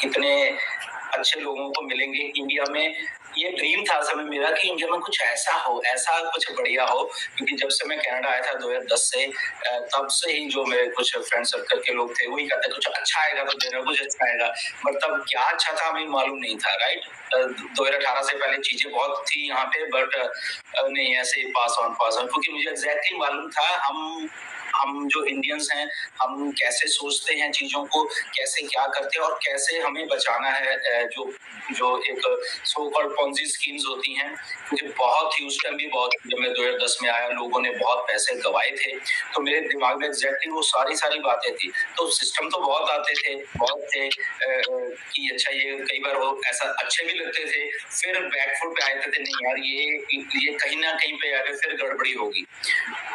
इतने अच्छे लोगों को मिलेंगे इंडिया में। ये ड्रीम था समय मेरा कि इंडिया में कुछ ऐसा हो, ऐसा कुछ बढ़िया हो, क्योंकि जब से मैं कनाडा आया था 2010 से, तब से ही जो मेरे कुछ फ्रेंड सर्कल के लोग थे वही कहते कुछ अच्छा आएगा तो देना, कुछ अच्छा आएगा। बट तब क्या अच्छा था हमें मालूम नहीं था, राइट। 2018 से पहले चीजें बहुत थी यहाँ पे, बट नहीं ऐसे पास ऑन, क्योंकि मुझे एग्जैक्टली मालूम था हम जो इंडियंस हैं, हम कैसे सोचते हैं चीजों को, कैसे क्या करते हैं और कैसे हमें बचाना है। जो जो एक सो कॉल्ड पॉन्जी स्कीम्स होती हैं, क्योंकि बहुत ही उस टाइम भी बहुत, जब मैं 2010 में आया लोगों ने बहुत पैसे गवाए थे, तो मेरे दिमाग में एग्जैक्टली वो सारी बातें थी। तो सिस्टम तो बहुत आते थे, बहुत थे कि अच्छा, ये कई बार वो ऐसा अच्छे भी लगते थे, फिर बैकफुट पे आए थे नहीं यार ये कहीं ना कहीं पे आगे फिर गड़बड़ी होगी।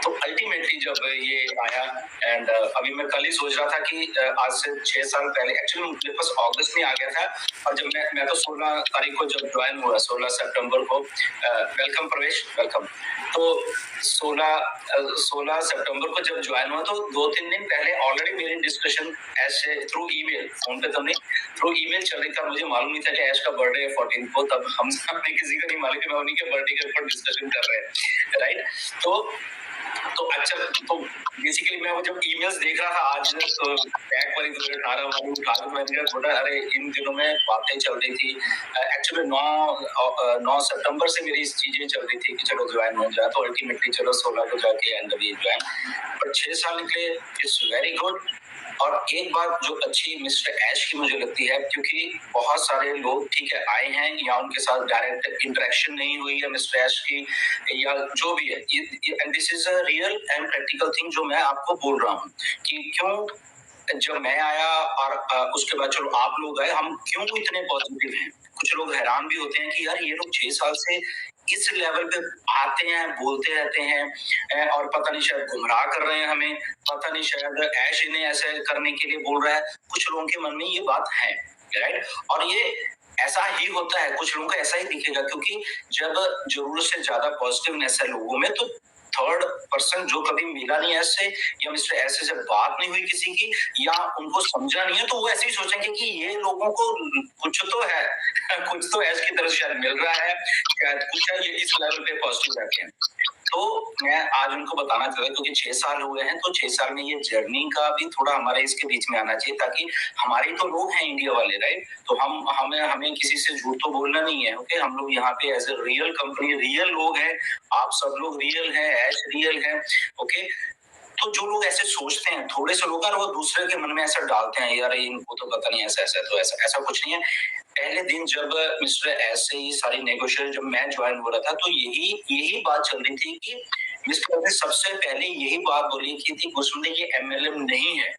तो अल्टीमेटली जब ये आया, एंड अभी मैं कल ही सोच रहा था कि आज से 6 साल पहले, एक्चुअली मेरे पास अगस्त में आ गया था, और जब मैं तो 16 तारीख को जब ज्वाइन हुआ, 16 सितंबर को, वेलकम प्रवेश, वेलकम। तो 16 सितंबर को जब ज्वाइन हुआ तो 2-3 दिन पहले ऑलरेडी मेरी डिस्कशन ऐसे थ्रू ईमेल, फोन पे तो नहीं, थ्रू ईमेल चल रही था। मुझे मालूम नहीं था कि ऐश का बर्थडे है 14 को, तब हम सबने किसी को नहीं मालूम कि मैं उन्हीं के बर्थडे के ऊपर डिस्कशन कर रहे हैं, राइट। तो अच्छा, तो बेसिकली मैं वो जब ईमेल्स देख रहा था आज, तो बैक वाली 2018 वाली उठा के मैंने कहा बोला अरे इन दिनों में बातें चल रही थी। एक्चुअली 9 सितंबर से मेरी चीजें चल रही थी कि चलो ज्वाइन हो जाए, तो अल्टीमेटली चलो 16 को जाके एंड अभी ज्वाइन। पर 6 साल निकले, इट्स वेरी गुड। और एक बात जो अच्छी मिस्टर ऐश की मुझे लगती है, क्योंकि बहुत सारे लोग ठीक है आए हैं या उनके साथ डायरेक्ट इंटरेक्शन नहीं हुई है मिस्टर ऐश की, या जो भी है, and this is a real and practical thing जो मैं आपको बोल रहा हूँ कि क्यों जब मैं आया और उसके बाद चलो आप लोग आए, हम क्यों इतने पॉजिटिव हैं। कुछ लोग हैरान भी होते हैं कि यार ये लोग 6 साल से इस लेवल पे आते हैं, बोलते रहते हैं, और पता नहीं शायद गुमराह कर रहे हैं हमें, पता नहीं शायद ऐश इन्हें ऐसे करने के लिए बोल रहा है। कुछ लोगों के मन में ये बात है, राइट। और ये ऐसा ही होता है, कुछ लोगों को ऐसा ही दिखेगा, क्योंकि जब जरूरत से ज्यादा पॉजिटिवनेस है लोगों में, तो थर्ड पर्सन जो कभी मिला नहीं ऐसे, या मिस्टर ऐसे से बात नहीं हुई किसी की, या उनको समझा नहीं है, तो वो ऐसे ही सोचेंगे कि ये लोगों को कुछ तो है कुछ तो ऐश की तरफ शायद मिल रहा है, शायद कुछ है, ये इस लेवल पे पॉजिटिव रहते हैं। तो मैं आज उनको बताना चाहता हूँ, क्योंकि 6 साल हुए हैं, तो 6 साल में ये जर्नी का भी थोड़ा हमारे इसके बीच में आना चाहिए, ताकि हमारे तो लोग हैं इंडिया वाले, राइट। तो हमें किसी से झूठ तो बोलना नहीं है, ओके। हम लोग यहाँ पे as a real company, real लोग हैं, आप सब लोग रियल हैं, ऐश रियल है, ओके। तो जो लोग ऐसे सोचते हैं, थोड़े से लोग, वो दूसरे के मन में ऐसा डालते हैं यार इनको तो पता नहीं, ऐसा ऐसा, तो ऐसा कुछ नहीं है। पहले दिन जब मिस्टर ऐसे ही सारी नेगोशिएशन, जब मैं ज्वाइन हो रहा था, तो यही बात चल रही थी कि मिस्टर ने सबसे पहले यही बात बोली की थी, उसमें ये एमएलएम नहीं है।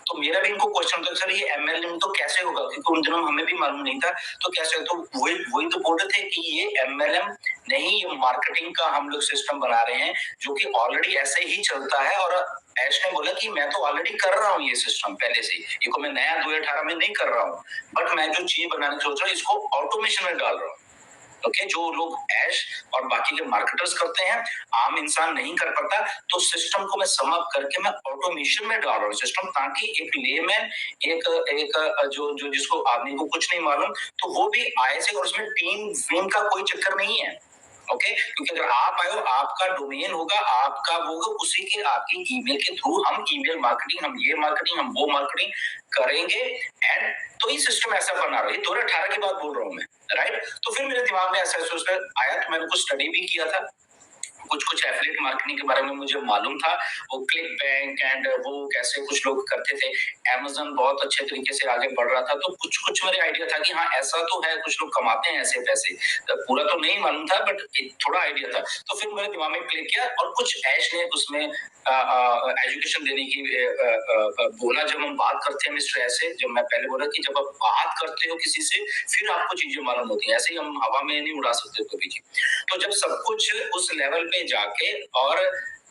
तो मेरा भी इनको क्वेश्चन था, सर ये एमएलएम तो कैसे होगा, क्योंकि उन दिनों हमें भी मालूम नहीं था, तो कैसे, तो वही तो बोल रहे थे कि ये एमएलएम नहीं, ये मार्केटिंग का हम लोग सिस्टम बना रहे हैं, जो कि ऑलरेडी ऐसे ही चलता है। और ऐश ने बोला कि मैं तो ऑलरेडी कर रहा हूँ ये सिस्टम पहले से ही, ये को मैं नया 2018 में नहीं कर रहा हूँ, बट मैं जो चीज बनाने सोच रहा हूँ इसको ऑटोमेशन में डाल रहा हूँ, ओके। जो लोग ऐश और बाकी के मार्केटर्स करते हैं, आम इंसान नहीं कर पाता, तो सिस्टम को मैं सम अप करके मैं ऑटोमेशन में डाल रहा हूँ सिस्टम, ताकि एक लेमैन, एक जो जिसको आदमी को कुछ नहीं मालूम, तो वो भी आए से, और उसमें टीम वीम का कोई चक्कर नहीं है, ओके। क्योंकि अगर आप आए हो, आपका डोमेन होगा, आपका वो होगा, उसी के आपकी ईमेल के थ्रू हम ईमेल मार्केटिंग, हम ये मार्केटिंग, हम वो मार्केटिंग करेंगे। एंड तो ये सिस्टम ऐसा बना रहा है, 2018 की बात बोल रहा हूँ मैं, राइट। तो फिर मेरे दिमाग में ऐसा सोचकर आया, तो मैंने कुछ स्टडी भी किया था, कुछ एफिलिएट मार्केटिंग के बारे में मुझे मालूम था, वो क्लिक बैंक एंड वो कैसे कुछ लोग करते थे, Amazon बहुत अच्छे तरीके से आगे बढ़ रहा था, तो कुछ मेरे आइडिया था कि हाँ ऐसा तो है, कुछ लोग कमाते हैं ऐसे पैसे, पूरा तो नहीं मालूम था, बट थोड़ा आइडिया था। तो फिर मेरे दिमाग में क्लिक किया, और कुछ ऐश ने उसमें एजुकेशन देने की बोला। जब हम बात करते हैं मिस्टर ऐसे, जब मैं पहले बोला कि जब आप बात करते हो किसी से, फिर आपको चीजें मालूम होती है, ऐसे ही हम हवा में नहीं उड़ा सकते कभी भी। तो जब सब कुछ उस लेवल पे जाके और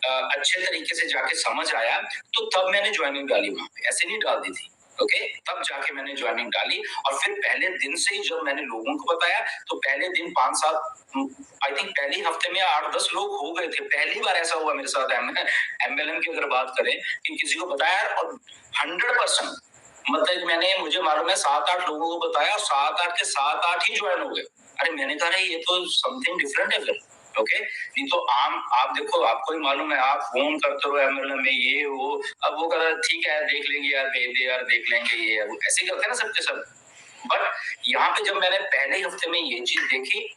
अच्छे तरीके से जाके समझ आया, तो तब मैंने ज्वाइनिंग डाली वहां पे, ऐसे नहीं डाल दी थी, ओके। तब जाके मैंने ज्वाइनिंग डाली, और फिर पहले दिन से ही जब मैंने लोगों को बताया, तो पहले दिन 5-7, आई थिंक पहले हफ्ते में 8-10 लोग हो गए थे। पहली बार ऐसा हुआ मेरे साथ एमएलएम की अगर बात करें कि किसी को बताया, और 100% मतलब मैंने मुझे मालूम है 7-8 लोगों को बताया, 7-8 के 7-8 ही ज्वाइन हो गए। अरे मैंने कहा ये तो समथिंग डिफरेंट है फिर। ओके, नहीं तो आम आप देखो, आपको ही मालूम है, आप फोन करते हो एमएलए में ये वो, अब वो कहता ठीक है देख लेंगे यार, दे दे यार, देख लेंगे ये वो, ऐसे ही करते हैं ना सबके सब। बट यहाँ पे जब मैंने पहले हफ्ते में ये चीज देखी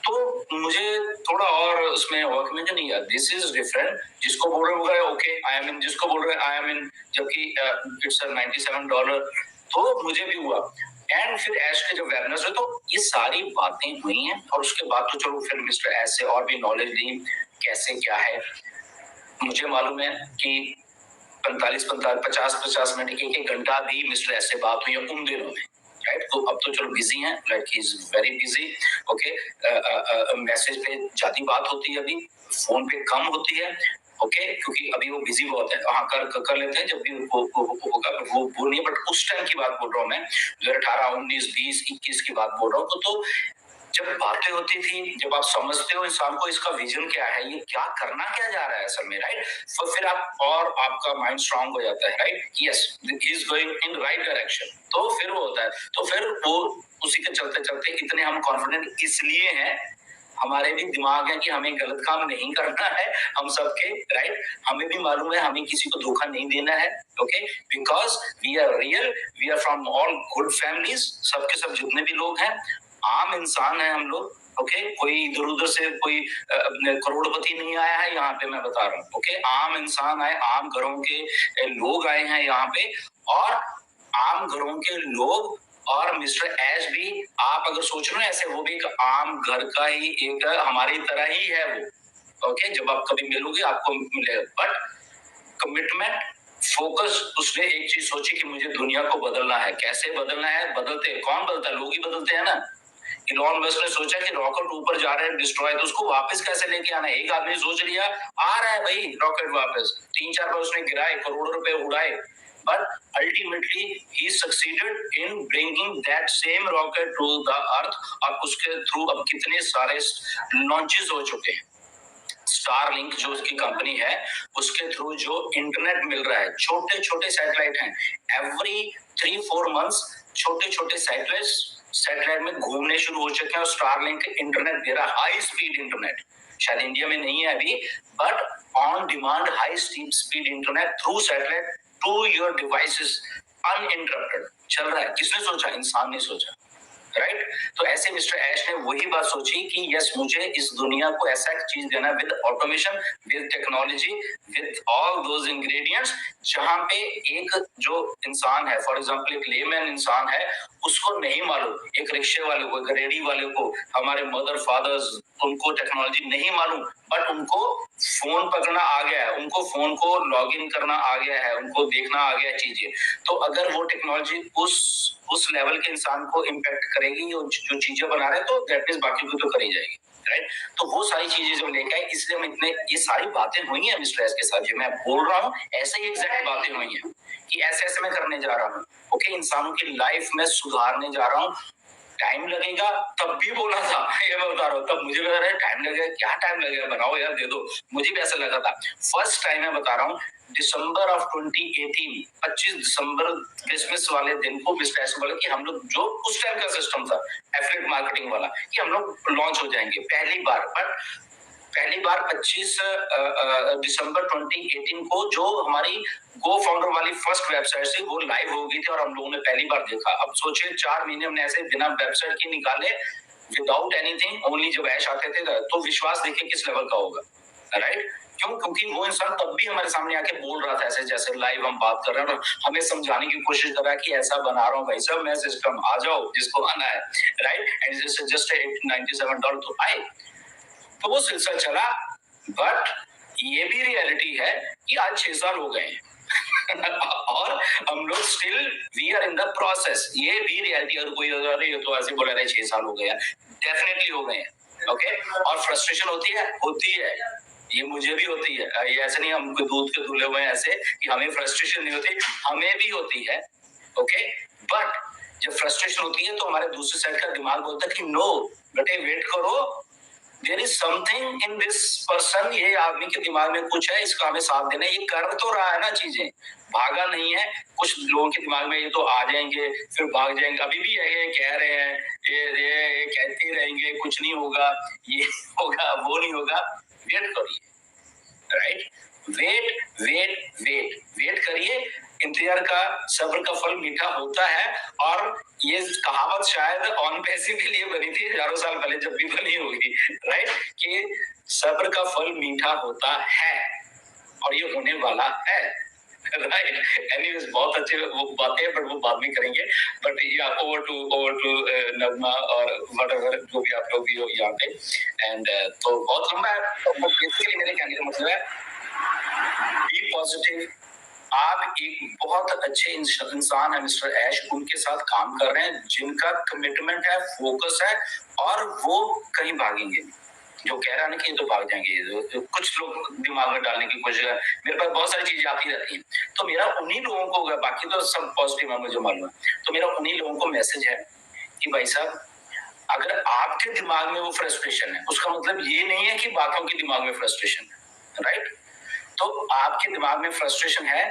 तो मुझे थोड़ा और उसमें हुआ कि मुझे नहीं यार दिस इज डिफरेंट। जिसको बोल रहे हो ओके आई एम इन, जिसको बोल रहे आई एम इन, जबकि इट्स $97, तो मुझे भी हुआ। एंड फिर ऐश के जब वेबनार हुए तो ये सारी बातें हुई हैं, और उसके बाद तो चलो फिर मिस्टर ऐश से और भी नॉलेज ली कैसे क्या है। मुझे मालूम है कि 50 मिनट, एक घंटा भी मिस्टर ऐश से बात हुई है उन दिनों में, राइट। तो अब तो चलो बिजी हैं, like he is very busy. Okay, message पे ज्यादा बात होती है, अभी फोन पे कम होती है। ओके, क्योंकि अभी वो बिजी बहुत है। हाँ, कर लेते हैं जब भी वो होगा, वो नहीं, बट उस टाइम की बात बोल रहा हूँ मैं, 2018, 19, 20, 21 की बात बोल रहा हूँ। तो जब बातें होती थी, जब आप समझते हो इंसान को इसका विजन क्या है, ये क्या करना क्या जा रहा है असल में, राइट। तो फिर आप और आपका माइंड स्ट्रांग हो जाता है, right. Yes, he is going in right direction, तो फिर वो होता है। तो फिर वो उसी के चलते चलते इतने हम कॉन्फिडेंट इसलिए हैं, हमारे भी दिमाग है कि हमें गलत काम नहीं करना है, हम सबके, राइट। हमें भी मालूम है हमें किसी को धोखा नहीं देना है। Okay, because we are real, we are from all good families, सबके सब जितने भी लोग हैं आम इंसान है हम लोग। ओके, कोई इधर उधर से कोई करोड़पति नहीं आया है यहाँ पे, मैं बता रहा हूँ। ओके, आम इंसान आए, आम घरों के लोग आए हैं यहाँ पे, और आम घरों के लोग और मिस्टर ऐश भी, आप अगर सोच रहे हो ऐसे, वो भी एक आम घर का ही एक हमारी तरह ही है वो। ओके, जब आप कभी मिलोगे आपको मिलेगा, बट कमिटमेंट, फोकस, उसने एक चीज सोची कि मुझे दुनिया को बदलना है। कैसे बदलना है? बदलते कौन बदलता है? लोग ही बदलते हैं ना। इलॉन मस्क ने सोचा कि रॉकेट ऊपर जा रहे हैं डिस्ट्रॉय, तो उसको वापस कैसे लेके आना है। एक आदमी सोच लिया, आ रहा है भाई रॉकेट वापस, 3-4 बार उसने गिराए, करोड़ों रुपए उड़ाए, but ultimately he succeeded in bringing that same rocket to the earth। और उसके थ्रू अब कितने सारे लॉन्चेस हो चुके हैं। स्टारलिंक जो उसकी कंपनी है, उसके थ्रू जो इंटरनेट मिल रहा है, छोटे छोटे सैटेलाइट हैं, एवरी 3-4 मंथ्स छोटे छोटे सैटेलाइट में घूमने शुरू हो चुके हैं, और स्टारलिंक इंटरनेट दे रहा है, हाई स्पीड इंटरनेट। शायद इंडिया में नहीं है अभी, but on demand high speed internet through satellite to your devices, uninterrupted चल रहा है। किसने सोचा? इंसान ने सोचा, राइट। तो ऐसे मिस्टर ऐश ने वही बात सोची कि यस, मुझे इस दुनिया को ऐसा एक चीज देना with automation, with technology, with all those ingredients, जहां पे एक जो इंसान है, फॉर एग्जांपल एक लेमैन इंसान है, उसको नहीं मालूम, एक रिक्शे वाले को, एक रेडी वाले को, हमारे मदर फादर्स, उनको टेक्नोलॉजी नहीं मालूम, बट उनको फोन पकड़ना आ गया है, उनको फोन को लॉग इन करना आ गया है, उनको देखना आ गया है चीजें। तो अगर वो टेक्नोलॉजी उस लेवल के इंसान को इम्पैक्ट करेगी, जो चीजें बना रहे हैं, तो दैट मींस बाकी को तो करी जाएगी, राइट। तो वो सारी चीजें जो लेके आए, इसलिए हम इतने, ये सारी बातें हुई हैं मिस्टर एस के साथ, जो मैं बोल रहा हूँ ऐसे ही एग्जैक्ट बातें हुई हैं कि ऐसे ऐसे मैं करने जा रहा हूँ। ओके, इंसानों की लाइफ में सुधारने जा रहा हूँ। टाइम लगेगा, तब भी बोला था, ये मैं बता रहा हूँ, तब मुझे लग रहा है टाइम लगेगा, क्या टाइम लगेगा, बनाओ यार, दे दो। मुझे भी ऐसा लगा था फर्स्ट टाइम, मैं बता रहा हूँ, दिसंबर ऑफ 2018, 25 दिसंबर, क्रिसमस वाले दिन को मिस्टर ऐसे बोला कि हम लोग, जो उस टाइम का सिस्टम था एफिलिएट मार्केटिंग वाला, कि हम लोग लॉन्च हो जाएंगे पहली बार। बट पहली बार 25 दिसंबर 2018 को जो हमारी गो फाउंडर वाली फर्स्ट वेबसाइट थी, वो लाइव हो गई थी, और हम लोगों ने पहली बार देखा। अब सोचिए 4 महीने हमने ऐसे बिना वेबसाइट के निकाले, विदाउट एनीथिंग, ओनली जब ऐश आते थे, तो विश्वास देखिए किस लेवल का होगा, राइट। क्यों? क्योंकि वो इंसान तब भी हमारे सामने आके बोल रहा था ऐसे, जैसे लाइव हम बात कर रहे हैं, और हमें समझाने की कोशिश कर रहा है कि ऐसा बना रहा हूँ भाई साहब मैं सिस्टम, आ जाओ जिसको आना है, राइट। एंड जस्ट $97 तो आए, तो वो सिलसिला चला। बट ये भी रियलिटी है कि आज 6 साल हो गए और हम लोग still we are in the process. ये भी रियलिटी, अगर कोई अगर ये तो ऐसे बोला रहे 6 साल हो गए, डेफिनेटली हो गए हैं। ओके, और फ्रस्ट्रेशन होती है, ये मुझे भी होती है। ये ऐसे नहीं हम दूध के धुले हुए हैं ऐसे कि हमें फ्रस्ट्रेशन नहीं होती, हमें भी होती है। ओके, बट जब फ्रस्ट्रेशन होती है तो हमारे दूसरे साइड का दिमाग बोलता है कि नो बेटे, वेट करो, there is something in this person, ये आदमी के दिमाग में कुछ है, इसका हमें साथ देना है। ये कर तो रहा है ना चीजें, भागा नहीं है। कुछ लोगों के दिमाग में ये तो आ जाएंगे फिर भाग जाएंगे, अभी भी ये कह रहे हैं, ये कहते रहेंगे कुछ नहीं होगा, ये होगा वो नहीं होगा। वेट करिए, right, wait wait wait wait करिए। इंतजार का, सब्र का फल मीठा होता है। और ये कहावत शायद ऑन पैसे के लिए बनी थी हजारों साल पहले, जब भी बनी होगी, राइट, कि सब्र का फल मीठा होता है और ये होने वाला है, राइट। एनीवेज, बहुत अच्छे वो बातें हैं, बट वो बाद में करेंगे। बट या ओवर टू नगमा और व्हाटएवर जो भी आप लोग भी हो यहाँ पे। एंड तो बहुत लंबा है, तो बेसिकली मेरे कहने का मतलब है बी पॉजिटिव। आप एक बहुत अच्छे इंसान है मिस्टर ऐश, उनके साथ काम कर रहे हैं जिनका कमिटमेंट है, फोकस है, और वो कहीं भागेंगे। जो कह रहा है ना कि ये तो भाग जाएंगे, कुछ लोग दिमाग में डालने की कोशिश है। मेरे पास बहुत सारी चीजें आती रहती हैं, तो मेरा उन्हीं लोगों को, बाकी तो सब पॉजिटिव है मुझे मालूम है, तो मेरा उन्हीं लोगों को मैसेज है कि भाई साहब, अगर आपके दिमाग में वो फ्रस्ट्रेशन है, उसका मतलब ये नहीं है कि बाकियों के दिमाग में फ्रस्ट्रेशन है, राइट। तो आपके दिमाग में फ्रस्ट्रेशन है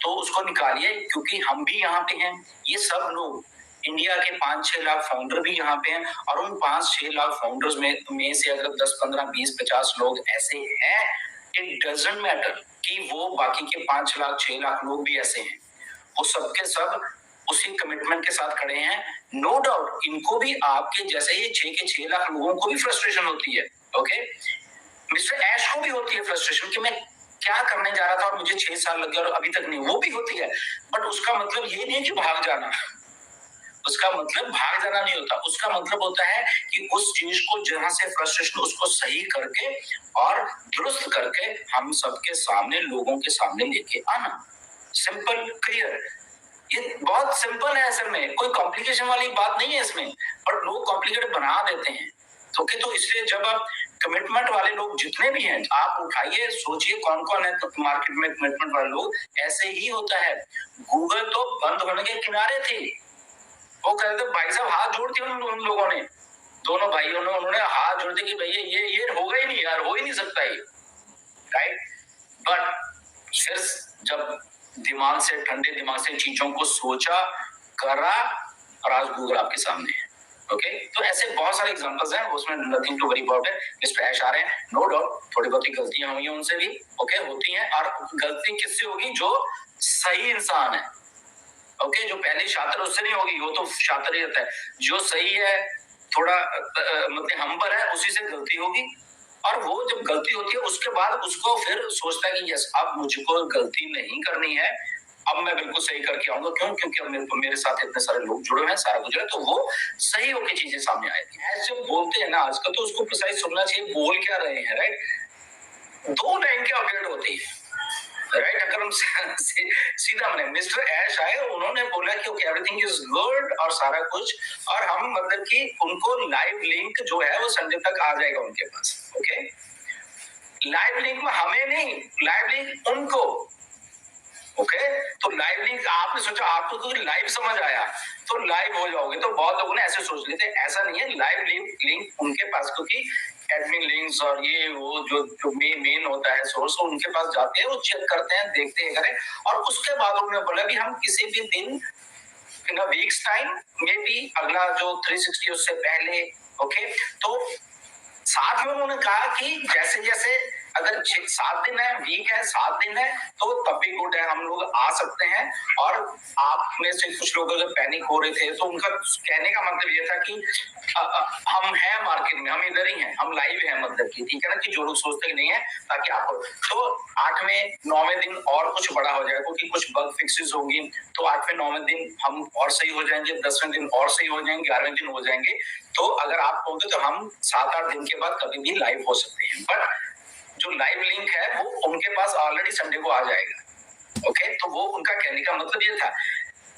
तो उसको निकालिए, क्योंकि हम भी यहाँ पे हैं। ये सब लोग, इंडिया के 5-6 लाख फाउंडर भी यहाँ पे हैं, और उन 5-6 लाख फाउंडर्स में से अगर 10, 15, 20, 50 लोग ऐसे हैं, इट डजंट मैटर कि वो बाकी के 5 लाख 6 लाख लोग भी ऐसे हैं, वो सबके सब उसी कमिटमेंट के साथ खड़े हैं। नो डाउट इनको भी आपके जैसे ही 6 के 6 लाख लोगों को भी फ्रस्ट्रेशन होती है, ओके। मिस्टर ऐश को भी होती है फ्रस्ट्रेशन कि मैं क्या करने जा रहा था और मुझे 6 साल लग गया और अभी तक नहीं, वो भी होती है। बट उसका मतलब ये नहीं कि भाग जाना, उसका मतलब भाग जाना नहीं होता। उसका मतलब होता है कि उस चीज को, जहां से फ्रस्ट्रेशन, उसको सही करके और दुरुस्त करके हम सबके सामने, लोगों के सामने लेके आना। सिंपल, क्लियर, ये बहुत सिंपल है। असल में कोई कॉम्प्लिकेशन वाली बात नहीं है इसमें, बट लोग कॉम्प्लिकेटेड बना देते हैं। ओके, तो इसलिए जब आप कमिटमेंट वाले लोग जितने भी हैं, आप उठाइए, सोचिए कौन कौन है मार्केट में कमिटमेंट वाले लोग। ऐसे ही होता है। गूगल तो बंद होने के किनारे थी, वो कह रहे थे भाई साहब, हाथ जोड़ती उन लोगों ने, दोनों भाइयों ने, उन्होंने हाथ जोड़ दिए कि भैया ये होगा ही नहीं यार, हो ही नहीं सकता ये, राइट। बट फिर जब दिमाग से, ठंडे दिमाग से चीजों को सोचा, करा, और आज गूगल आपके सामने है। ओके, तो ऐसे बहुत सारे एग्जांपल्स हैं, उसमें नथिंग टू वरी अबाउट है। मिस्टर ऐश आ रहे हैं, नो डाउट थोड़ी बहुत गलतियां हुई हैं उनसे भी, ओके, होती हैं। और गलती किससे होगी? जो सही इंसान है, ओके, जो पहले शातिर उससे नहीं होगी, वो तो शातिर ही रहता है। जो सही है, थोड़ा मतलब हम्बर है, उसी से गलती होगी। और वो जब गलती होती है उसके बाद उसको फिर सोचता है कि यस, अब मुझको गलती नहीं करनी है, अब मैं बिल्कुल सही करके आऊंगा। क्यों? क्योंकि अब मेरे साथ इतने सारे लोग जुड़े हैं, सारा कुछ है, तो वो सही होकर चीजें सामने आएगी। ऐसे जब बोलते हैं ना आजकल, तो उसको प्रिसाइज सुनना चाहिए, बोल क्या रहे हैं, राइट। 2 लाइन की अपडेट होती है, राइट। अगर हम सीधा मैंने मिस्टर ऐश आए, उन्होंने बोला कि ओके एवरीथिंग इज गुड और सारा कुछ, और हम मतलब कि उनको लाइव लिंक जो है वो संडे तक आ जाएगा उनके पास, ओके। लाइव लिंक में हमें नहीं, लाइव लिंक उनको, ओके। तो लाइव लिंक, आपने सोचा आपको तो लाइव समझ आया तो लाइव हो जाओगे, तो बहुत लोगों ने ऐसे सोच लेते, ऐसा नहीं है। लाइव लिंक उनके पास, क्योंकि एडमिन लिंक्स और ये वो जो मेन होता है सोर्स, उनके पास जाते हैं, वो चेक करते हैं, देखते हैं, करें। और उसके बाद उन्होंने बोला कि हम किसी भी दिन इन अ वीक्स टाइम, मे बी अगला जो 360 उससे पहले, ओके। तो साथ में उन्होंने कहा कि जैसे जैसे अगर 7 दिन है, वीक है, 7 दिन है, तो तब भी गुड है, हम लोग आ सकते हैं। और आप में से कुछ लोग अगर पैनिक हो रहे थे, तो उनका कहने का मतलब ये था कि हम हैं मार्केट में, हम इधर ही हैं, हम लाइव हैं, मतलब कि ठीक है ना, कि जो लोग सोचते ही नहीं है, ताकि आपको तो 8वें 9वें दिन और कुछ बड़ा हो जाएगा, क्योंकि कुछ बग फिक्सेस होंगी, तो 8वें 9वें दिन हम और सही हो जाएंगे, 10वें दिन और सही हो जाएंगे, 11वें दिन हो जाएंगे। तो अगर आप कहोगे तो हम 7-8 दिन के बाद कभी भी लाइव हो सकते हैं। बट जो लाइव लिंक है वो उनके पास ऑलरेडी संडे को आ जाएगा, ओके। तो वो उनका कहने का मतलब ये था।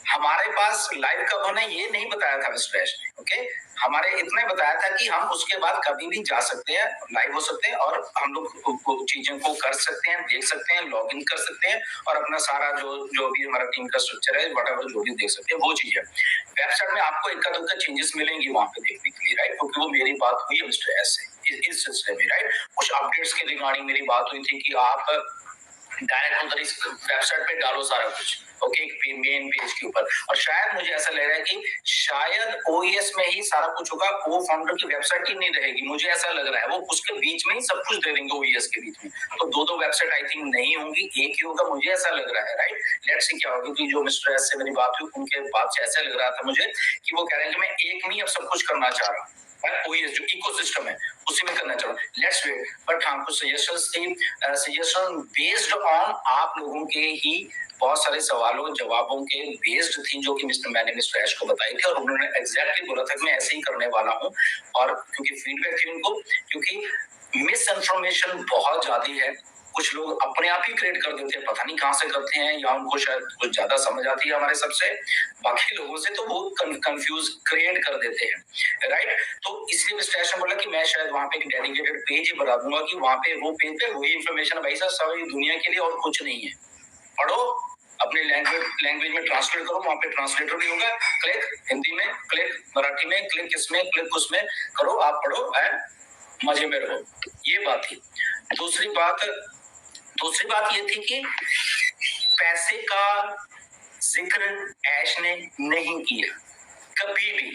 हमारे पास लाइव कब होना ये नहीं बताया था मिस्टर ऐश ने, ओके। हमारे इतना बताया था कि हम उसके बाद कभी भी जा सकते हैं, लाइव हो सकते हैं, और हम लोग चीजों को कर सकते हैं, देख सकते हैं, लॉग इन कर सकते हैं, और अपना सारा जो भी हमारा टीम का स्ट्रक्चर है, व्हाटएवर जो भी देख सकते हैं, वो चीज है। वेबसाइट में आपको इक्का दुक्का चेंजेस मिलेंगी वहां पे देखने के लिए, राइट, क्योंकि वो मेरी बात हुई है मिस्टर ऐश से, इस सिलसिले में, राइट। कुछ अपडेट्स के रिगार्डिंग मेरी बात हुई थी कि आप डायरेक्ट उधर इस वेबसाइट पे डालो सारा कुछ, ओके, मेन पेज के ऊपर। और शायद मुझे ऐसा लग रहा है कि शायद ओएस में ही सारा कुछ होगा, को फाउंडर की वेबसाइट ही नहीं रहेगी, मुझे ऐसा लग रहा है। वो उसके बीच में ही सब कुछ दे देंगे ओएस के बीच में, तो दो वेबसाइट आई थिंक नहीं होंगी, एक ही होगा, मुझे ऐसा लग रहा है, राइट। लेट्स सी क्या होगा, क्योंकि जो मिस्टर एस से मेरी बात हुई उनके बात से ऐसा लग रहा था मुझे कि वो कह रहे हैं कि मैं एक में ही अब सब कुछ करना चाह रहा हूँ, ओएस जो इकोसिस्टम है उसी में करना चाह रहा हूँ। Let's wait. बट हाँ, कुछ सजेशंस थी, सजेशन बेस्ड ऑन आप लोगों के ही बहुत सारे सवालों जवाबों के बेस्ड थी, जो कि मैंने मिस्टर ऐश को बताई थी, और उन्होंने एग्जैक्टली बोला था कि मैं ऐसे ही करने वाला हूँ। और क्योंकि फीडबैक थी उनको, क्योंकि मिस इन्फॉर्मेशन बहुत ज्यादा है, कुछ लोग अपने आप ही क्रिएट कर देते हैं, पता नहीं कहां से करते हैं, या उनको शायद कुछ ज्यादा समझ आती है हमारे सबसे, बाकी लोगों से, तो वो कंफ्यूज क्रिएट कर देते हैं, राइट। तो इसलिए मिस्टर ऐश ने बोला कि मैं शायद वहां पे एक डेडिकेटेड पेज ही बना दूंगा कि वहां पे वो पेज पे वही इन्फॉर्मेशन है भाई साहब, सारी दुनिया के लिए और कुछ नहीं है। पढ़ो, अपने लैंग्वेज में ट्रांसलेट करो, वहां पे ट्रांसलेटर भी होगा, क्लिक हिंदी में, क्लिक मराठी में, क्लिक इसमें, क्लिक उसमें करो, आप पढ़ो एंड मजे में रहो। ये बात थी। दूसरी बात ये थी कि पैसे का जिक्र ऐश ने नहीं किया कभी भी,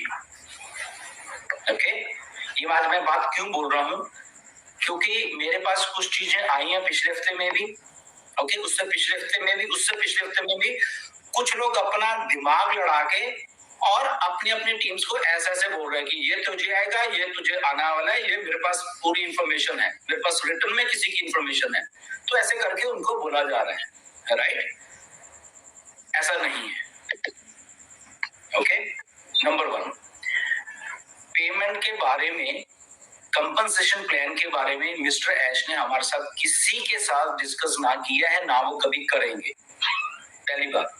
ओके। ये आज मैं बात क्यों बोल रहा हूं, क्योंकि मेरे पास कुछ चीजें आई हैं पिछले हफ्ते में भी, ओके, उससे पिछले हफ्ते में भी कुछ लोग अपना दिमाग लड़ा के और अपनी अपनी टीम्स को ऐसे बोल रहे हैं कि ये तुझे आएगा, ये तुझे आने वाला है, ये मेरे पास पूरी इंफॉर्मेशन है, मेरे पास रिटर्न में किसी की इंफॉर्मेशन है, तो ऐसे करके उनको बोला जा रहा है, राइट। ऐसा नहीं है, ओके। नंबर 1, पेमेंट के बारे में, कंपनसेशन प्लान के बारे में मिस्टर ऐश ने हमारे साथ किसी के साथ डिस्कस ना किया है, ना वो कभी करेंगे। पहली बात,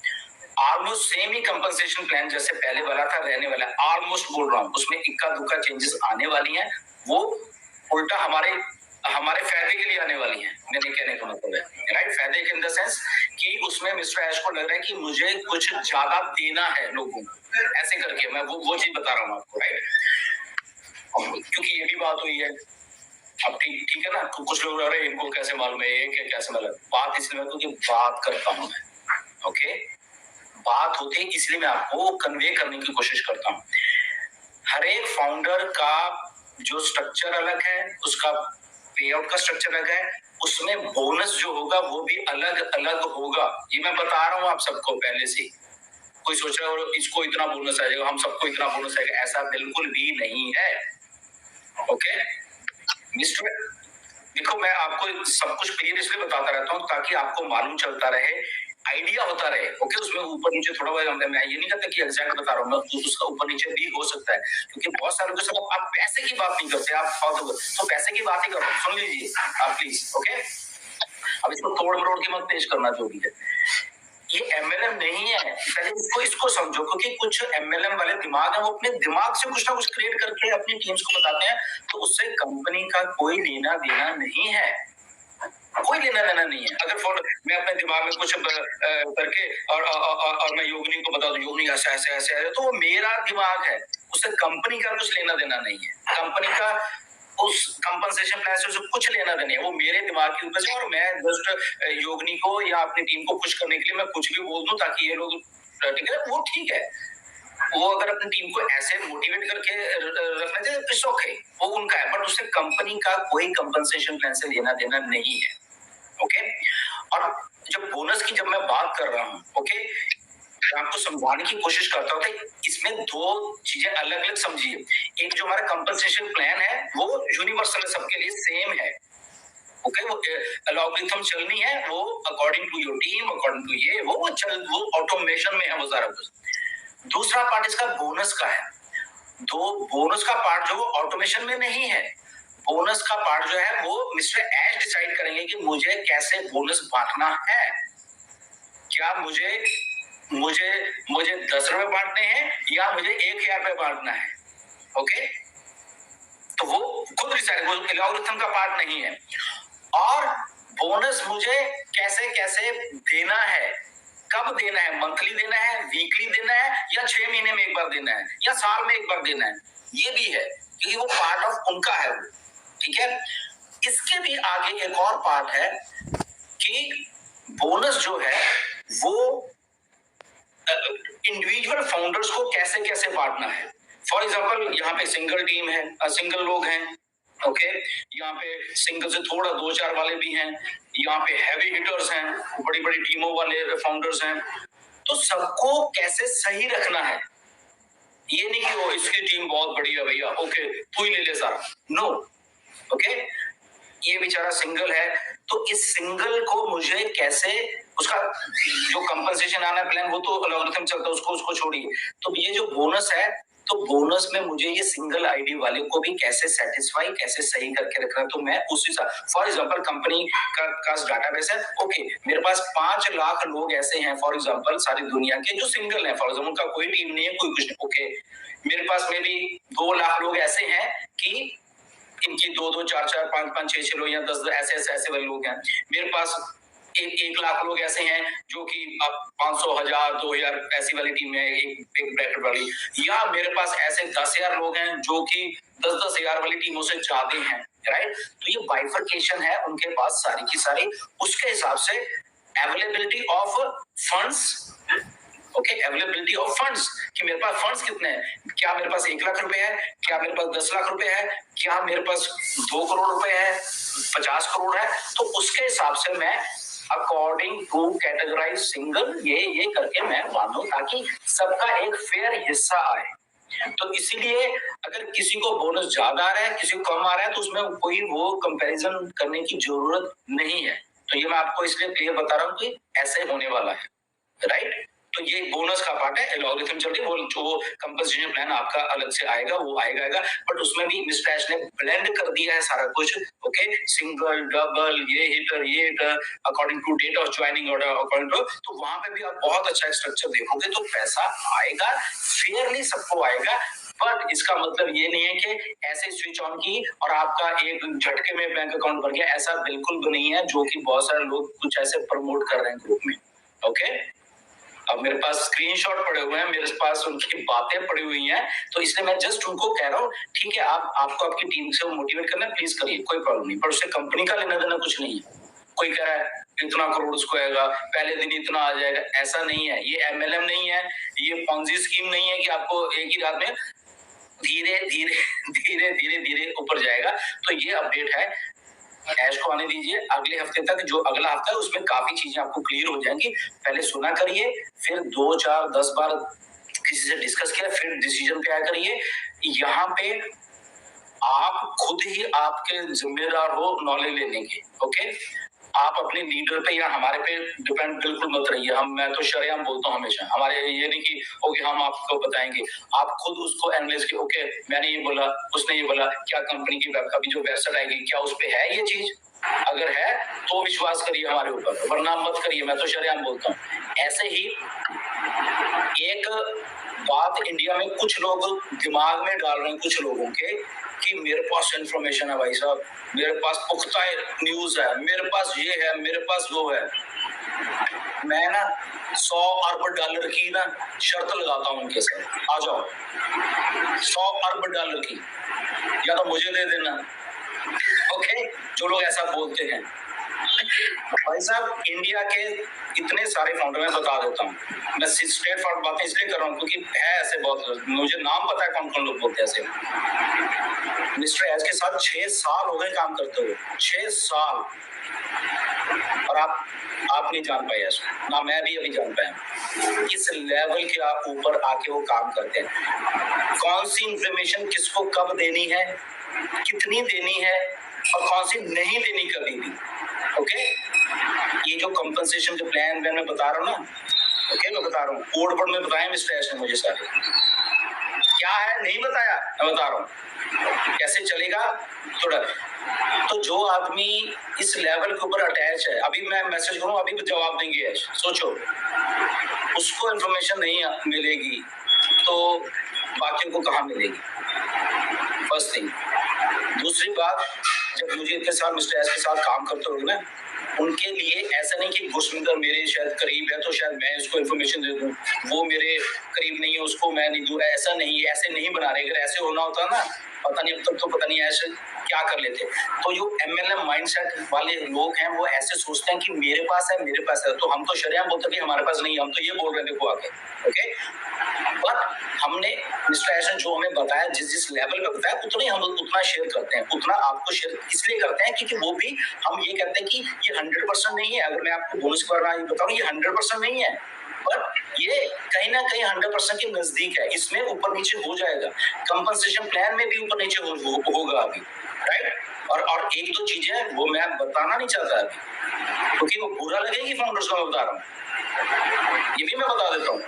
ऑलमोस्ट सेम ही कंपनसेशन प्लान जैसे पहले वाला था रहने वाला है, ऑलमोस्ट बोल रहा हूँ, उसमें इक्का दुक्का चेंजेस आने वाली हैं, वो उल्टा हमारे फायदे के लिए आने वाली हैं, मेरे कहने का मतलब है, राइट। फायदे के इन द सेंस कि उसमें मिस्टर ऐश को लग रहा है कि मुझे कुछ ज्यादा देना है लोगों को, ऐसे करके मैं वो चीज बता रहा हूँ आपको, राइट। क्योंकि ये भी बात हुई है, अब ठीक है ना, कुछ लोग रह रहे हैं इनको कैसे मालूम है, ये कैसे मालूम, बात इसलिए मैं क्योंकि बात करता हूँ मैं, ओके। बात होती है इसलिए मैं आपको कन्वे करने की कोशिश करता हूँ। हर एक फाउंडर का जो स्ट्रक्चर अलग है, उसका पे आउट का स्ट्रक्चर अलग है, उसमें बोनस जो होगा वो भी अलग अलग होगा, ये मैं बता रहा हूँ आप सबको पहले से। कोई सोच रहा है इसको इतना बोनस आ जाएगा, हम सबको इतना बोनस आएगा, ऐसा बिल्कुल भी नहीं है, ओके। मिस्टर, देखो मैं आपको सब कुछ क्लियर इसलिए बताता रहता हूँ ताकि आपको मालूम चलता रहे, आइडिया होता रहे, ओके। उसमें ऊपर नीचे थोड़ा बहुत, मैं ये नहीं कहता कि एग्जैक्ट बता रहा हूँ, उसका ऊपर नीचे भी हो सकता है, क्योंकि बहुत सारे लोग सब आप पैसे की बात नहीं करते, आप तो पैसे की बात ही करो, सुन लीजिए आप प्लीज, ओके। अब इसको तोड़ मरोड़ के मत पेश करना जो भी है, ये एमएलएम नहीं है, पहले इसको समझो, क्योंकि कुछ एमएलएम वाले दिमाग है, वो अपने दिमाग से कुछ ना कुछ क्रिएट करके अपनी टीम्स को बताते हैं, तो उससे कंपनी का कोई लेना देना नहीं है, कोई लेना देना नहीं है। अगर मैं अपने दिमाग में कुछ करके और मैं योगिनी को बता दूं योगिनी ऐसा ऐसे ऐसे है, तो वो मेरा दिमाग है, उससे कंपनी का कुछ लेना देना नहीं है, कंपनी का उस कंपनसेशन प्लान से कुछ लेना देना है, वो मेरे दिमाग की ऊपर से, और मैं जस्ट योगिनी को या अपनी टीम को खुश करने के लिए मैं कुछ भी बोल दूं ताकि ये लोग ठीक है, वो ठीक है, वो अगर अपनी टीम को ऐसे मोटिवेट करके रखना चाहिए इट्स ओके, वो उनका है, बट उससे कंपनी का कोई कंपनसेशन प्लान से लेना देना नहीं है, ओके। और जब बोनस की जब मैं बात कर रहा हूँ, ओके, मैं आपको समझाने की कोशिश करता हूँ कि इसमें दो चीजें अलग अलग समझिए। एक जो हमारा कंपनसेशन प्लान है वो यूनिवर्सल है, सबके लिए सेम है, ओके। वो एल्गोरिथम चलनी है, वो according to your team, according to ये वो ऑटोमेशन में है वो सारा कुछ। दूसरा पार्ट इसका बोनस का है, तो बोनस का पार्ट जो ऑटोमेशन में नहीं है, बोनस का पार्ट जो है वो मिस्टर ऐश डिसाइड करेंगे कि मुझे कैसे बोनस बांटना है, क्या मुझे 10 रुपए बांटने हैं या मुझे 1,000 रुपए बांटना है, ओके। तो वो खुद डिसाइड, वो एल्गोरिथम का पार्ट नहीं है। और बोनस मुझे कैसे कैसे देना है, कब देना है, मंथली देना है, वीकली देना है, या 6 महीने में एक बार देना है, या साल में एक बार देना है, ये भी है, क्योंकि वो पार्ट ऑफ उनका है, ठीक है। इसके भी आगे एक और पार्ट है कि बोनस जो है वो इंडिविजुअल फाउंडर्स को कैसे कैसे बांटना है। फॉर एग्जांपल यहाँ पे सिंगल टीम है, सिंगल लोग हैं, ओके, यहाँ पे सिंगल से थोड़ा 2-4 वाले भी हैं, यहाँ पे हैवी हिटर्स हैं, बड़ी बड़ी टीमों वाले फाउंडर्स हैं। तो सबको कैसे सही रखना है, ये नहीं कि वो इसकी टीम बहुत बड़ी है भैया, ओके तू ही ले ले सारा, नो, ओके, ये बेचारा सिंगल है, तो इस सिंगल को मुझे कैसे उसका जो कंपनसेशन आना है प्लान वो तो एल्गोरिथम चलता है, उसको उसको छोड़िए। तो ये जो बोनस है, तो बोनस में मुझे ये सिंगल आईडी वाले को भी कैसे सेटिस्फाई, कैसे सही करके रखना, तो मैं उसी सा फॉर एग्जांपल कंपनी का डाटाबेस है, ओके, मेरे पास 5 लाख लोग ऐसे हैं फॉर एग्जांपल सारी दुनिया के जो सिंगल हैं, फॉर एग्जांपल उनका कोई टीम नहीं है, कोई कुछ नहीं, ओके, मेरे पास में भी 2 लाख लोग ऐसे हैं कि इनकी 2-2, 4-4, 5-5, 6-6 लोग या 10 ऐसे वाले लोग हैं। मेरे पास 1 लाख लोग ऐसे हैं जो कि अब 500, 1000, 2000 ऐसी वाली टीम है, एक ब्रैकेट वाली, या मेरे पास ऐसे 10,000 लोग हैं जो कि 10-10 हजार वाली टीमों से ज्यादा हैं, राइट। तो ये बाइफर्केशन है उनके पास सारी की सारी, उसके हिसाब से availability of funds, okay, availability of funds, कि मेरे पास फंड्स कितने हैं, क्या मेरे पास 1 लाख रुपए है, क्या मेरे पास 10 लाख रुपए है, क्या मेरे पास 2 करोड़ रुपए है, 50 करोड़ है, तो उसके हिसाब से मैं अकॉर्डिंग टू कैटेगराइज सिंगल ये करके मैं बांधू ताकि सबका एक फेयर हिस्सा आए। तो इसीलिए अगर किसी को बोनस ज्यादा आ रहा है, किसी को कम आ रहा है, तो उसमें कोई वो कंपैरिजन करने की जरूरत नहीं है। तो ये मैं आपको इसलिए क्लियर बता रहा हूँ कि ऐसे होने वाला है, राइट। तो ये बोनस का पार्ट है, एल्गोरिथम चल रही है, वो जो कंपनसेशन प्लान आपका अलग से आएगा वो आएगा, बट उसमें भी मिस्टर ऐश ने ब्लेंड कर दिया है सारा कुछ, ओके, सिंगल, डबल, ये हिटर according to date of joining order, according to, तो वहां पे भी आप बहुत अच्छा स्ट्रक्चर देखोगे, तो पैसा आएगा, फेयरली सबको आएगा। बट इसका मतलब ये नहीं है कि ऐसे स्विच ऑन की और आपका एक झटके में बैंक अकाउंट भर गया, ऐसा बिल्कुल भी नहीं है, जो कि बहुत सारे लोग कुछ ऐसे प्रमोट कर रहे हैं ग्रुप में, ओके। अब मेरे पास स्क्रीनशॉट पड़े हुए हैं, मेरे पास उनकी बातें पड़ी हुई हैं, तो इसलिए मैं जस्ट उनको कह रहा हूँ, ठीक है, आपको आपकी टीम से मोटिवेट करना है, प्लीज करिए, कोई प्रॉब्लम नहीं, पर उससे कंपनी का लेना देना कुछ नहीं है। कोई कह रहा है इतना करोड़ उसको आएगा, पहले दिन इतना आ जाएगा, ऐसा नहीं है, ये एमएलएम नहीं है, ये पॉन्जी स्कीम नहीं है कि आपको एक ही रात में धीरे धीरे धीरे धीरे धीरे ऊपर जाएगा। तो ये अपडेट है, ऐश को आने दीजिए, अगले हफ्ते तक जो अगला हफ्ता है उसमें काफी चीजें आपको क्लियर हो जाएंगी। पहले सुना करिए, फिर 2, 4, 10 बार किसी से डिस्कस किया, फिर डिसीजन पे आया करिए। यहाँ पे आप खुद ही आपके जिम्मेदार हो नॉलेज लेने के, ओके। आप अपने लीडर पे या हमारे पे डिपेंड बिल्कुल मत रहिए। मैं तो शरेआम बोलता हूँ हमेशा, हमारे ये नहीं कि ओके हम आपको बताएंगे, आप खुद उसको एनालाइज किए, ओके मैंने ये बोला, उसने ये बोला, क्या कंपनी की अभी जो वेबसाइट आएगी क्या उस पे है ये चीज, अगर है तो विश्वास करिए हमारे ऊपर, वरना मत करिए, मैं तो शरेआम बोलता हूँ। ऐसे ही एक बात इंडिया में कुछ लोग दिमाग में डाल रहे हैं, कुछ लोगों के, कि मेरे पास इंफॉर्मेशन है भाई साहब, मेरे पास पुख्ता न्यूज है, मेरे पास ये है, मेरे पास वो है। मैं ना 100 अरब डॉलर की ना शर्त लगाता हूँ उनके साथ, आ जाओ 100 अरब डॉलर की, या तो मुझे दे देना, ओके, जो लोग ऐसा बोलते हैं। भाई साहब इंडिया के इतने सारे फाउंडर मैं बता देता हूँ, मैं स्ट्रेट फॉरवर्ड बातें इसलिए कर रहा हूँ क्योंकि है ऐसे बहुत, मुझे नाम पता है कौन कौन लोग बोलते हैं ऐसे। मिस्टर एच के साथ 6 साल हो गए काम करते हुए, 6 साल, और आप नहीं जान पाए ऐसा, ना मैं भी अभी जान पाया किस लेवल के आप ऊपर आके वो काम करते हैं, कौन सी इंफॉर्मेशन किसको कब देनी है, कितनी देनी है, और कौन सी नहीं देनी कभी भी, ओके। ये जो कंपनसेशन जो प्लान मैं बता रहा हूँ ना, ओके, मैं बता रहा हूँ, कोड वर्ड में बताया मिस्टर एश ने मुझे सारे, क्या है नहीं बताया, मैं बता रहा हूँ कैसे चलेगा थोड़ा। तो जो आदमी इस लेवल के ऊपर अटैच है, अभी मैं मैसेज करूँ अभी भी जवाब देंगे ऐश, सोचो, उसको इन्फॉर्मेशन नहीं मिलेगी तो बाकियों को कहाँ मिलेगी, फर्स्ट थिंग। दूसरी बात, जब मुझे इतने साल मिस्टर एस के साथ काम करते हो ना, उनके लिए ऐसा नहीं कि घुसमिंदर मेरे शायद करीब है तो शायद मैं इसको इन्फॉर्मेशन दे दूं, वो मेरे करीब नहीं है उसको मैं नहीं दूं, ऐसा नहीं, ऐसे नहीं बना रहे। अगर ऐसे होना होता ना पता नहीं अब तक तो पता नहीं ऐसे क्या कर लेते। तो जो MLM माइंडसेट वाले लोग हैं वो ऐसे सोचते हैं कि मेरे पास है, तो हम तो शरेआम बोलते कि हमारे पास नहीं है, हम तो ये बोल रहे हैं देखो आके, ओके। बट हमने मिस्टर एस ने जो हमें बताया, जिस लेवल पे बताया उतना ही हम उतना शेयर करते हैं, उतना आपको शेयर इसलिए करते हैं क्योंकि वो भी हम ये कहते हैं कि ये 100% नहीं है। अगर मैं आपको बोनस के बारे में बताऊं, ये 100% नहीं है, बट ये कहीं ना कहीं 100% के नजदीक है। इसमें ऊपर नीचे हो जाएगा, कंपनसेशन प्लान में भी ऊपर नीचे होगा अभी, राइट। और एक दो चीजें वो मैं बताना नहीं चाहता अभी, क्योंकि वो बुरा लगेगी फाउंडर्स को, मैं बता रहा हूँ, ये भी मैं बता देता हूँ,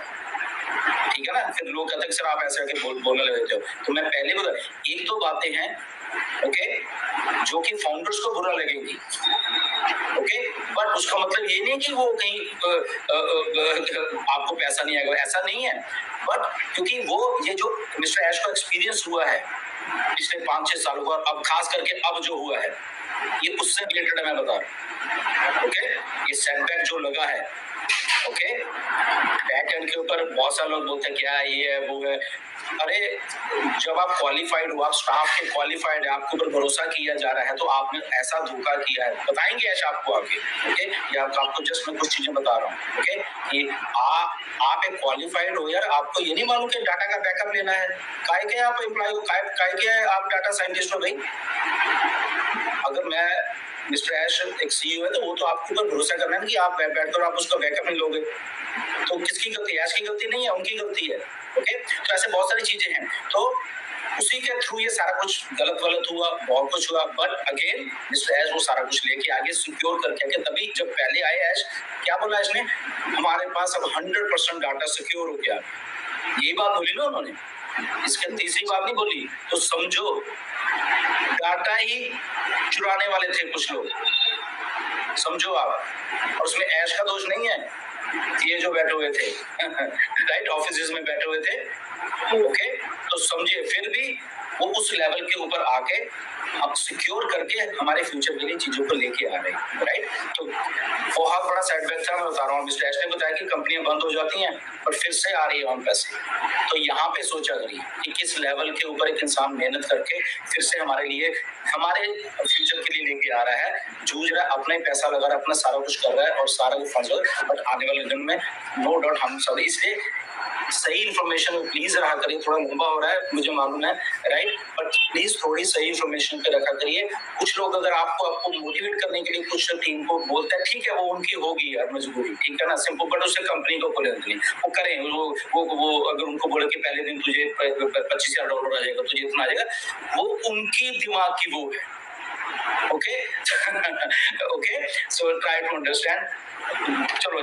ठीक है ना। फिर लोग कहते हैं सर आप ऐसे आके बोलने लगे हो, तो मैं पहले बता, एक दो बातें हैं, ओके, जो कि फाउंडर्स को बुरा लगेगी, ओके, बट उसका मतलब ये नहीं कि वो कहीं आपको पैसा नहीं आएगा, ऐसा नहीं है। बट क्योंकि वो ये जो मिस्टर ऐश को एक्सपीरियंस हुआ है पिछले 5-6 सालों का, अब खास करके अब जो हुआ है, ये उससे रिलेटेड है, मैं बता रहा हूँ, ओके। ये सेटबैक जो लगा है, ओके, बैक एंड के ऊपर बहुत सारे लोग बोलते हैं क्या ये है वो है। अरे जब आप क्वालिफाइड हो, आप स्टाफ के क्वालिफाइड है, आपके ऊपर भरोसा किया जा रहा है, तो आपने ऐसा धोखा किया है, बताएंगे ऐसा आपको आगे, ओके। या आपको जस्ट मैं कुछ चीजें बता रहा हूँ, ओके, कि आप एक क्वालिफाइड हो यार, आपको ये नहीं मालूम कि डाटा का बैकअप लेना है, काय के आप एम्प्लॉय हो, काय के आप डाटा साइंटिस्ट हो भाई। अगर मैं मिस्टर ऐश एक सीईओ है तो वो तो आपके ऊपर भरोसा करना है कि आप बैठकर आप उसका बैकअप नहीं लोगे, तो किसकी गलती है? ऐश की गलती नहीं है, उनकी गलती है, ओके। तो ऐसे बहुत सारी चीजें हैं, तो उसी के थ्रू ये सारा कुछ गलत हुआ, बहुत कुछ हुआ, बट अगेन मिस्टर ऐश वो सारा कुछ लेके आगे सिक्योर करके आगे, तभी जब पहले आए ऐश, क्या बोला ऐश ने, हमारे पास अब 100% डाटा सिक्योर हो गया, यही बात बोली ना उन्होंने। इसके तीसरी बात नहीं बोली, तो समझो डाटा ही चुराने वाले थे कुछ लोग, समझो आप। और उसमें ऐश का दोष नहीं है, ये जो बैठे हुए थे राइट, ऑफिस में बैठे हुए थे, ओके। तो समझिए फिर भी वो उस लेवल के ऊपर आके अब सिक्योर करके हमारे फ्यूचर के लिए चीजों को लेके आ रहे हैं, राइट। तो बहुत बड़ा सेटबैक था, मैं बता रहा हूँ। मिस्टर ऐश ने बताया कि कंपनियां बंद हो जाती हैं पर फिर से आ रही है ऑन पैसे, तो यहाँ पे सोचा करिए कि किस लेवल के ऊपर एक इंसान मेहनत करके फिर से हमारे लिए, हमारे फ्यूचर के लिए लेके आ रहा है, जूझ रहा है, अपना ही पैसा लगा रहा है, अपना सारा कुछ कर रहा है और सारा कुछ फंस रहा है, बट आने वाले दिन में नो डाउट हम सब, इसलिए सही इन्फॉर्मेशन प्लीज रहा करिए। थोड़ा लंबा हो रहा है मुझे मालूम है, राइट, बट प्लीज थोड़ी सही इन्फॉर्मेशन पे रखा करिए। कुछ लोग अगर आपको मोटिवेट करने के लिए कुछ टीम को बोलते हैं, ठीक है वो उनकी होगी यार मजबूरी, ठीक है ना, सिंपल, बट उससे कंपनी को खोले नहीं, वो करें, वो अगर उनको बोले कि पहले दिन तुझे $25,000 आ जाएगा, तुझे इतना आ जाएगा, वो उनकी दिमाग की वो है, okay okay, so try to understand. चलो